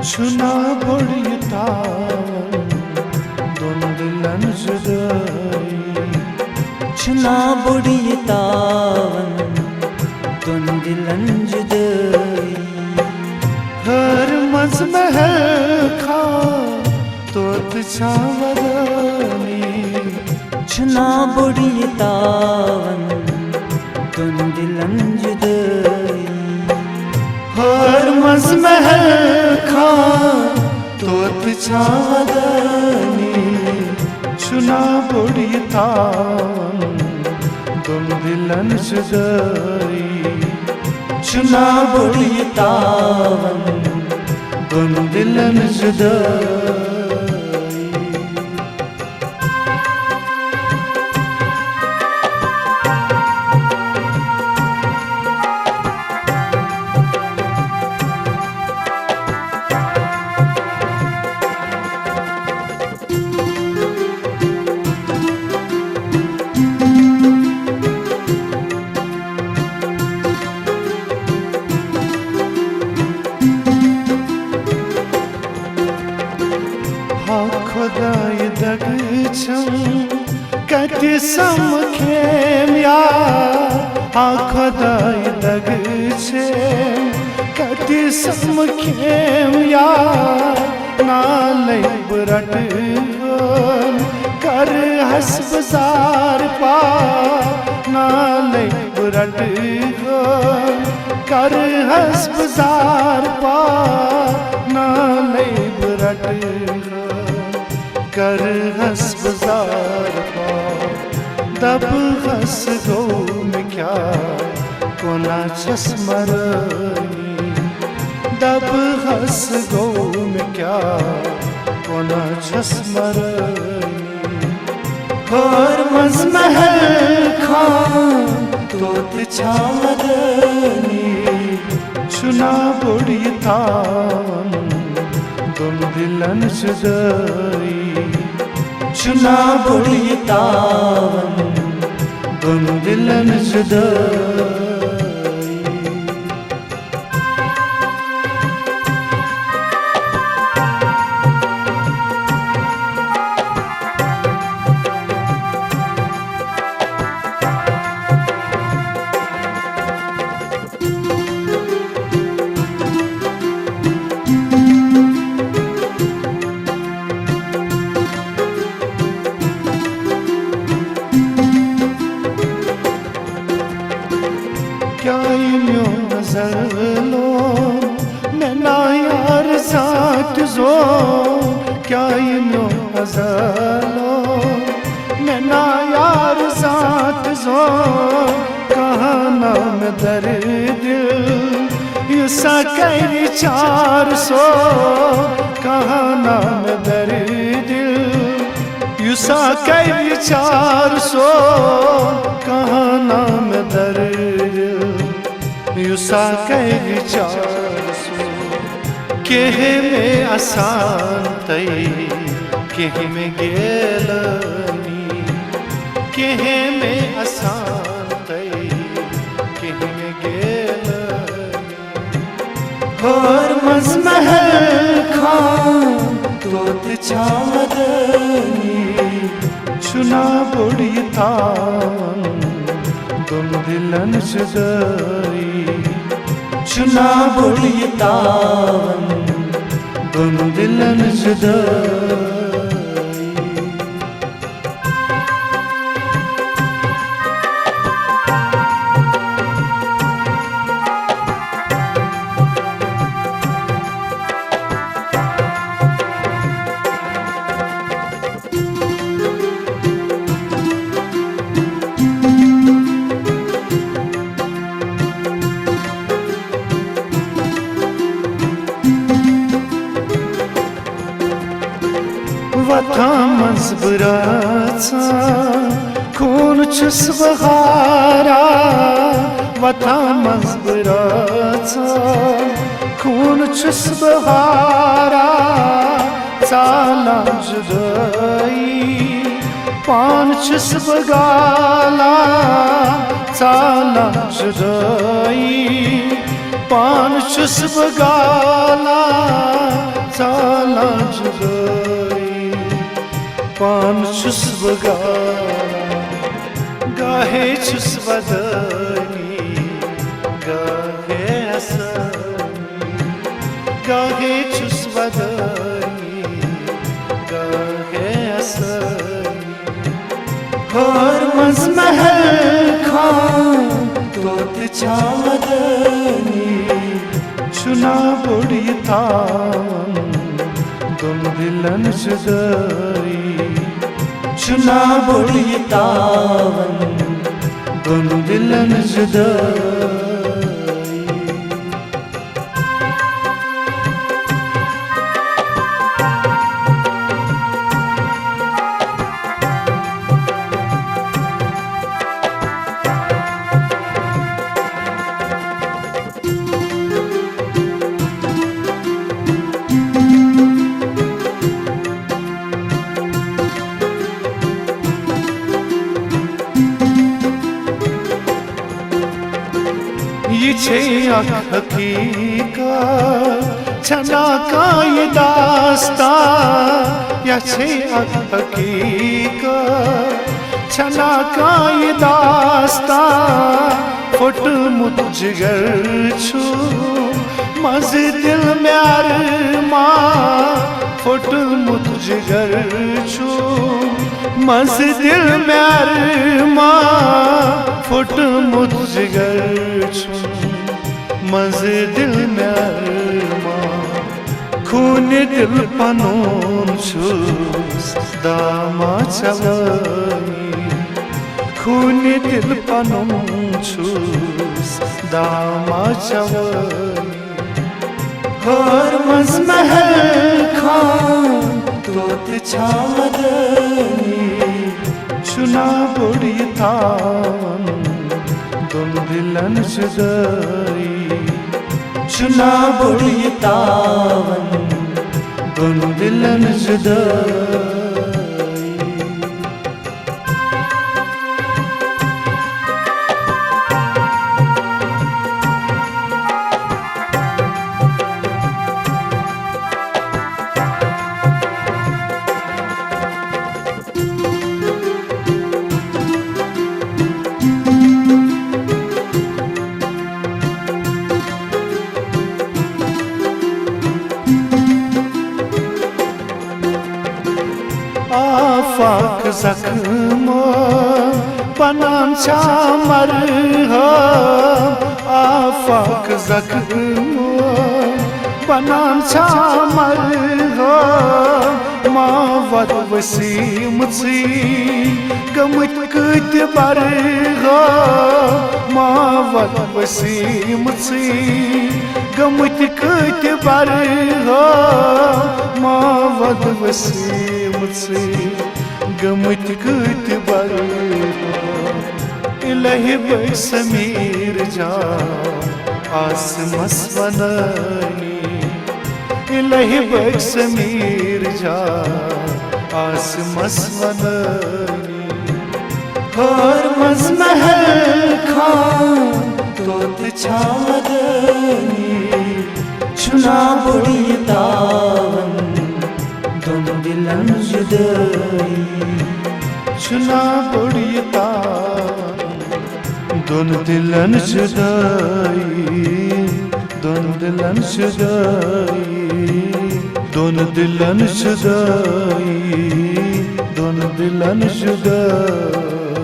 छुना बुड़ियतावन दोन दिलन जुदाई छुना बुड़ियतावन दोन दिलन जुदाई हर मज महल खा तोत छावदानी छुना बुड़ियतावन दोन दिलन जुदाई हर मज महल खा तोत छावदानी छुना बुड़ियतावन दोन दिलन जुदाई छुना बुड़ियतावन दोन दिलन जुदाई खुदाई दग छम कति समखेम यार हाँ खुदाई दग छे कति समखेम यार नाले बुरट कर हसबजार पा नाले बुरट कर हसबजार पा नाले बुरट कर हस बाजार पा दब हस गो में क्या कोना छसमरनी दब हस गो में क्या कोना छसमरनी और मज महल खान तोत छावदनी छुना बुड़ियतावन दोन दिलन जुदाई छुना बुड़ियतावन दोन दिलन जुदाई क्या इन्यो नजर लो मैं ना यार साथ जो क्या इन्यो नजर लो मैं ना यार साथ जो कहाँ नाम दर्द युसा कई 400 कहाँ नाम दर्द युसा कई 400 कहाँ नाम दर्द युसा कई 400 केह में आसान तई केह में गेलनी केह में आसान तई केह में गेलनी और मज महल खान तोत छावदनी छुना बुड़ियतावन दोन दिलन जुदाई छुना बुड़ियतावन दोन दिलन जुदाई वथा मजबुराचा खून छुस बहारा वथा मजबुराचा खून छुस बहारा चाला जुदाई पान छुस बगाला चाला जुदाई पान छुस बगाला पान छुस बगाना गाहे छुस वदनी गाहे असनी गाहे छुस वदनी गाहे असनी हर मज महल खान तोत छावदनी चुना बुढ़ी तावन दोन दिलन जुदाई चुना बुढ़ी तावन दोन दिलन जुदाई ये छे हकीकत छना का ये दास्ता या छे हकीकत छना का ये दास्ता फुट मुझगर छू मज दिल म्यार माँ फुट मुझगर छू मज दिल म्यार माँ फुट मुझगर छू मज दिल म्यार माँ खून दिल पनोन छूस दामा चवनी खून दिल पनोन छूस दामा चवनी हर मज महल खान तोत छावदनी चुना बुढ़ी तावन दोन दिलन जुदाई चुना बुढ़ी तावन दोन दिलन जुदाई आफाक जख्म पनान चामर हो आफाक जख्म पनान चामर हो मावत वसीम सी गमत कत बर हो मावत वसीम सी गमत कत बर हो मावत वसीम से गमत कत बर इलहि समीर जा आस मसवनी इलहि समीर जा आस मसवनी हर मज महल खान तोत छावदनी चुना बुढ़ी तावन दोन दिलन जुदाई चुना बुढ़ी तावन दोन दिलन जुदाई दोन दिलन जुदाई दोन दिलन जुदाई दोन दिलन जुदाई